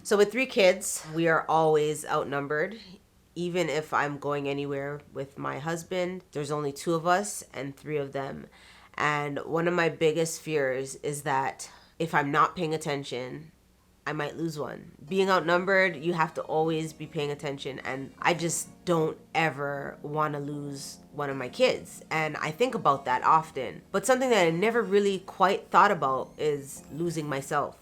So with 3 kids, we are always outnumbered. Even if I'm going anywhere with my husband, there's only 2 of us and 3 of them. And one of my biggest fears is that if I'm not paying attention, I might lose one. Being outnumbered, you have to always be paying attention, and I just don't ever want to lose one of my kids. And I think about that often. But something that I never really quite thought about is losing myself.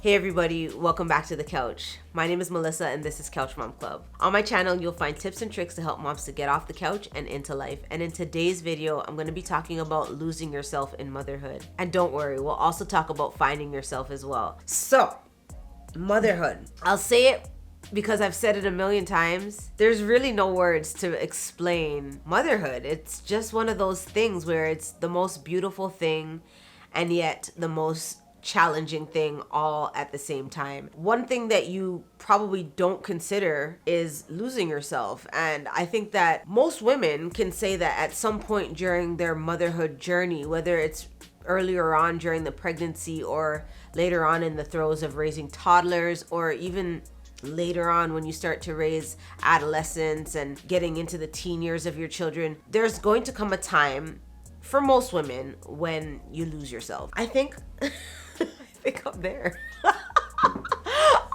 Hey everybody, welcome back to the couch. My name is Melissa and this is Couch Mom Club. On my channel, you'll find tips and tricks to help moms to get off the couch and into life. And in today's video, I'm going to be talking about losing yourself in motherhood. And don't worry, we'll also talk about finding yourself as well. So, motherhood. I'll say it because I've said it a million times. There's really no words to explain motherhood. It's just one of those things where it's the most beautiful thing and yet the most challenging thing all at the same time. One thing that you probably don't consider is losing yourself. And I think that most women can say that at some point during their motherhood journey, whether it's earlier on during the pregnancy or later on in the throes of raising toddlers, or even later on when you start to raise adolescents and getting into the teen years of your children, there's going to come a time for most women when you lose yourself. I think I'm there.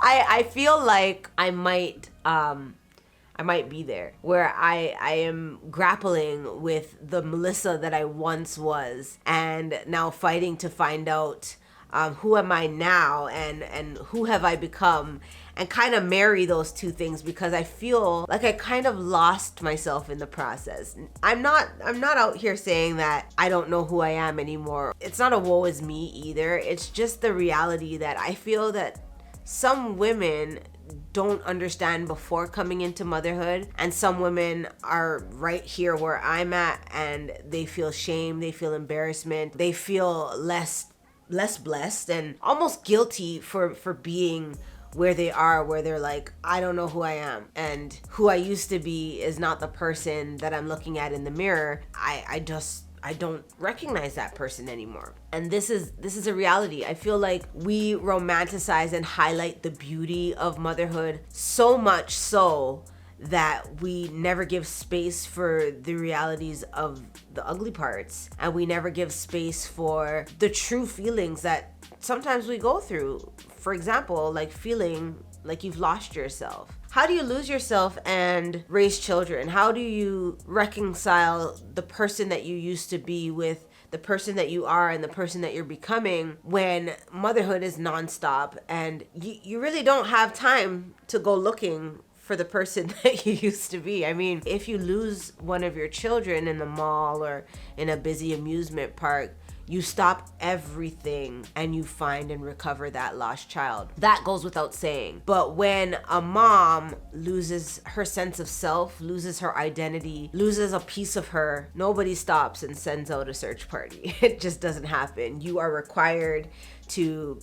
I feel like I might be there, where I am grappling with the Melissa that I once was, and now fighting to find out who am I now and who have I become, and kind of marry those two things, because I feel like I kind of lost myself in the process. I'm not out here saying that I don't know who I am anymore. It's not a woe is me either. It's just the reality that I feel that some women don't understand before coming into motherhood, and some women are right here where I'm at and they feel shame, they feel embarrassment, they feel less blessed and almost guilty for being where they are, where they're like, I don't know who I am, and who I used to be is not the person that I'm looking at in the mirror. I don't recognize that person anymore. And this is a reality. I feel like we romanticize and highlight the beauty of motherhood so much so that we never give space for the realities of the ugly parts, and we never give space for the true feelings that sometimes we go through. For example, like feeling like you've lost yourself. How do you lose yourself and raise children? How do you reconcile the person that you used to be with the person that you are and the person that you're becoming, when motherhood is nonstop and you really don't have time to go looking for the person that you used to be? I mean, if you lose one of your children in the mall or in a busy amusement park, you stop everything and you find and recover that lost child. That goes without saying. But when a mom loses her sense of self, loses her identity, loses a piece of her, nobody stops and sends out a search party. It just doesn't happen. You are required to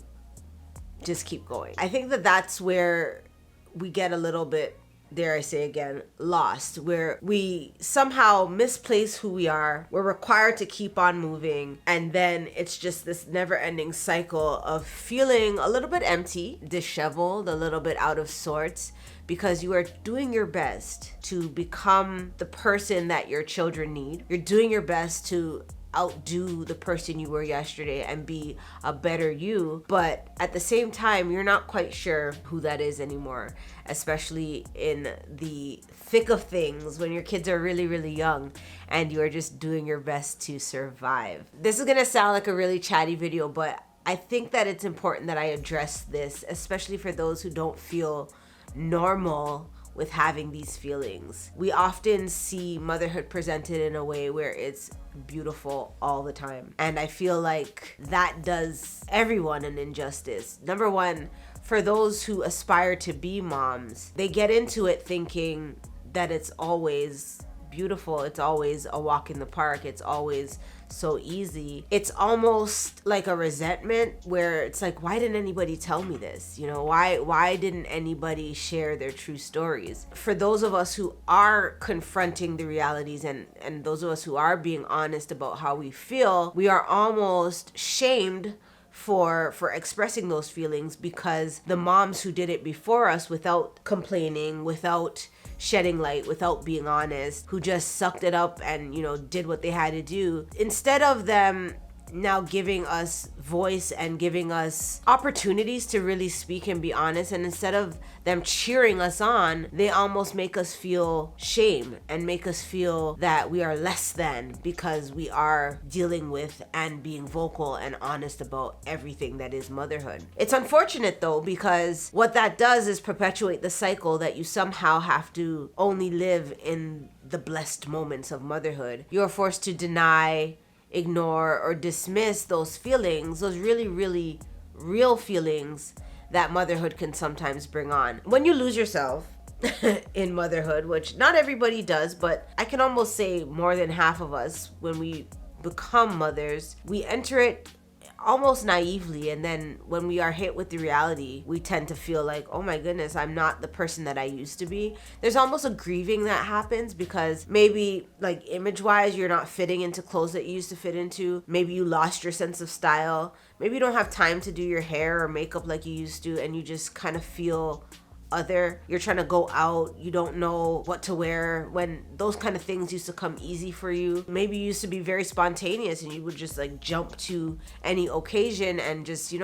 just keep going. I think that that's where we get a little bit, dare I say again, lost, where we somehow misplace who we are. We're required to keep on moving, and then it's just this never-ending cycle of feeling a little bit empty, disheveled, a little bit out of sorts, because you are doing your best to become the person that your children need. You're doing your best to outdo the person you were yesterday and be a better you, but at the same time you're not quite sure who that is anymore, especially in the thick of things when your kids are really, really young and you are just doing your best to survive. This is gonna sound like a really chatty video, but I think that it's important that I address this, especially for those who don't feel normal with having these feelings. We often see motherhood presented in a way where it's beautiful all the time. And I feel like that does everyone an injustice. Number one, for those who aspire to be moms, they get into it thinking that it's always beautiful, it's always a walk in the park, it's always so easy. It's almost like a resentment where it's like, why didn't anybody tell me this? You know, why didn't anybody share their true stories? For those of us who are confronting the realities and those of us who are being honest about how we feel, we are almost shamed for expressing those feelings, because the moms who did it before us without complaining, without shedding light, without being honest, who just sucked it up and, did what they had to do, instead of them now giving us voice and giving us opportunities to really speak and be honest, and instead of them cheering us on, they almost make us feel shame and make us feel that we are less than because we are dealing with and being vocal and honest about everything that is motherhood. It's unfortunate though, because what that does is perpetuate the cycle that you somehow have to only live in the blessed moments of motherhood. You're forced to deny, ignore, or dismiss those feelings, those really, really real feelings that motherhood can sometimes bring on. When you lose yourself in motherhood, which not everybody does, but I can almost say more than half of us, when we become mothers, we enter it almost naively, and then when we are hit with the reality, we tend to feel like, oh my goodness, I'm not the person that I used to be. There's almost a grieving that happens, because maybe like image wise you're not fitting into clothes that you used to fit into. Maybe you lost your sense of style. Maybe you don't have time to do your hair or makeup like you used to, and you just kind of feel other. You're trying to go out, you don't know what to wear, when those kind of things used to come easy for you. Maybe you used to be very spontaneous and you would just like jump to any occasion and just,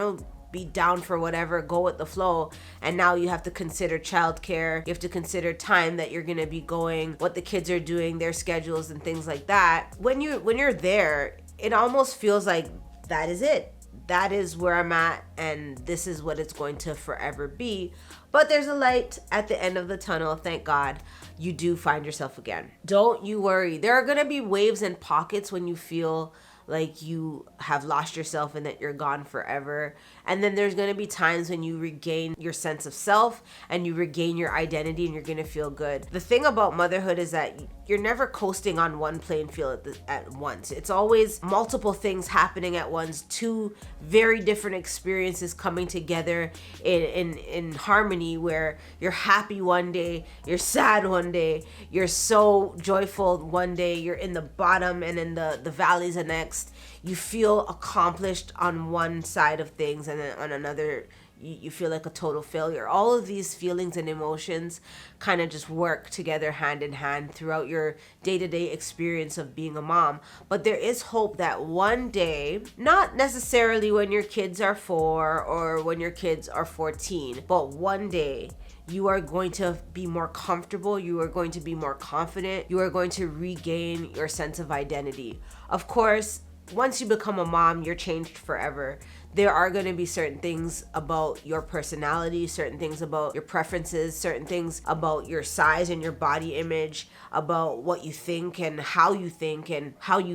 be down for whatever, go with the flow. And now you have to consider childcare, you have to consider time that you're gonna be going, what the kids are doing, their schedules and things like that. When you're there, it almost feels like that is it. That is where I'm at, and this is what it's going to forever be. But there's a light at the end of the tunnel. Thank God you do find yourself again. Don't you worry. There are going to be waves and pockets when you feel like you have lost yourself and that you're gone forever. And then there's going to be times when you regain your sense of self and you regain your identity and you're going to feel good. The thing about motherhood is that you're never coasting on one playing field at once. It's always multiple things happening at once, two very different experiences coming together in harmony, where you're happy one day, you're sad one day, you're so joyful one day, you're in the bottom and in the valleys the next. You feel accomplished on one side of things, and then on another you feel like a total failure. All of these feelings and emotions kind of just work together hand in hand throughout your day-to-day experience of being a mom. But there is hope that one day, not necessarily when your kids are 4 or when your kids are 14, but one day you are going to be more comfortable, you are going to be more confident, you are going to regain your sense of identity. Of course, once you become a mom, you're changed forever. There are going to be certain things about your personality, certain things about your preferences, certain things about your size and your body image, about what you think and how you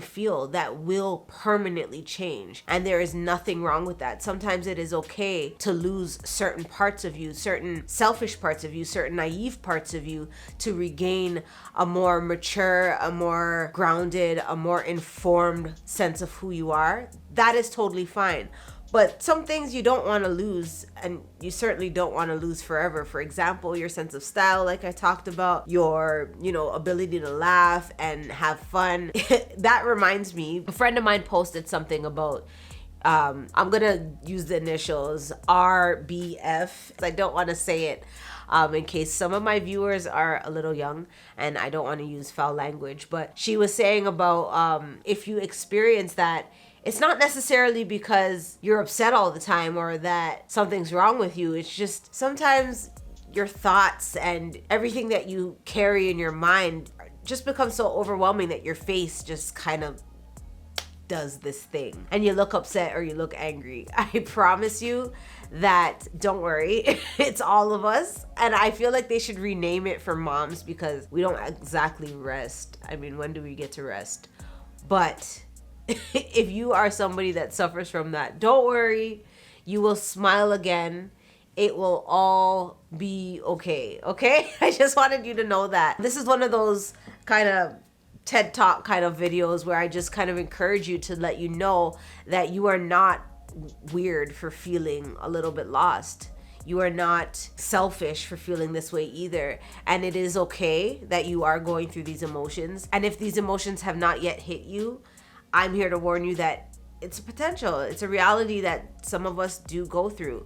feel that will permanently change. And there is nothing wrong with that. Sometimes it is okay to lose certain parts of you, certain selfish parts of you, certain naive parts of you, to regain a more mature, a more grounded, a more informed sense of who you are. That is totally fine. But some things you don't want to lose, and you certainly don't want to lose forever. For example, your sense of style, like I talked about, your, ability to laugh and have fun. That reminds me, a friend of mine posted something about, I'm going to use the initials RBF. I don't want to say it in case some of my viewers are a little young and I don't want to use foul language. But she was saying about if you experience that, it's not necessarily because you're upset all the time or that something's wrong with you. It's just sometimes your thoughts and everything that you carry in your mind just becomes so overwhelming that your face just kind of does this thing and you look upset or you look angry. I promise you that, don't worry, it's all of us. And I feel like they should rename it for moms, because we don't exactly rest. I mean, when do we get to rest? But if you are somebody that suffers from that, don't worry, you will smile again. It will all be okay. I just wanted you to know that. This is one of those kind of TED Talk kind of videos where I just kind of encourage you to let you know that you are not weird for feeling a little bit lost. You are not selfish for feeling this way either. And it is okay that you are going through these emotions. And if these emotions have not yet hit you, I'm here to warn you that it's a potential. It's a reality that some of us do go through.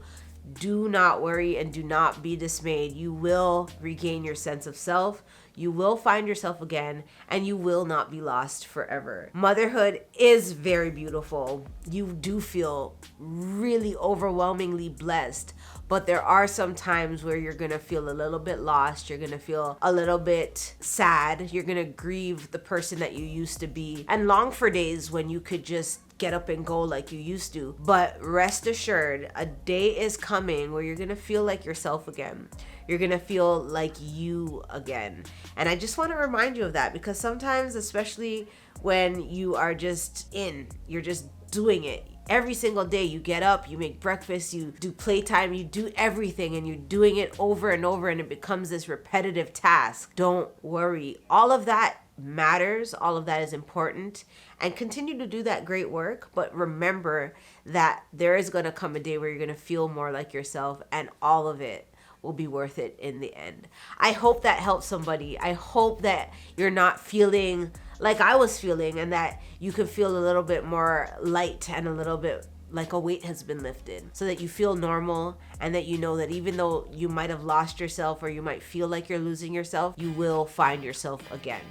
Do not worry and do not be dismayed. You will regain your sense of self. You will find yourself again, and you will not be lost forever. Motherhood is very beautiful. You do feel really overwhelmingly blessed, but there are some times where you're gonna feel a little bit lost. You're gonna feel a little bit sad. You're gonna grieve the person that you used to be and long for days when you could just get up and go like you used to. But rest assured, a day is coming where you're gonna feel like yourself again. You're gonna feel like you again. And I just want to remind you of that, because sometimes, especially when you are you're just doing it. Every single day you get up, you make breakfast, you do playtime, you do everything, and you're doing it over and over, and it becomes this repetitive task. Don't worry. All of that matters. All of that is important, and continue to do that great work. But remember that there is going to come a day where you're going to feel more like yourself, and all of it will be worth it in the end. I hope that helps somebody. I hope that you're not feeling like I was feeling, and that you can feel a little bit more light and a little bit like a weight has been lifted, so that you feel normal, and that you know that even though you might have lost yourself, or you might feel like you're losing yourself, you will find yourself again.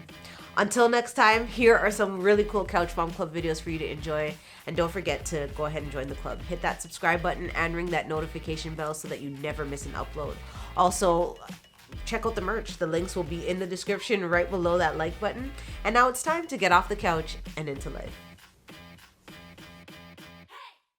Until next time, here are some really cool Couch Mom Club videos for you to enjoy. And don't forget to go ahead and join the club. Hit that subscribe button and ring that notification bell so that you never miss an upload. Also, check out the merch. The links will be in the description right below that like button. And now it's time to get off the couch and into life.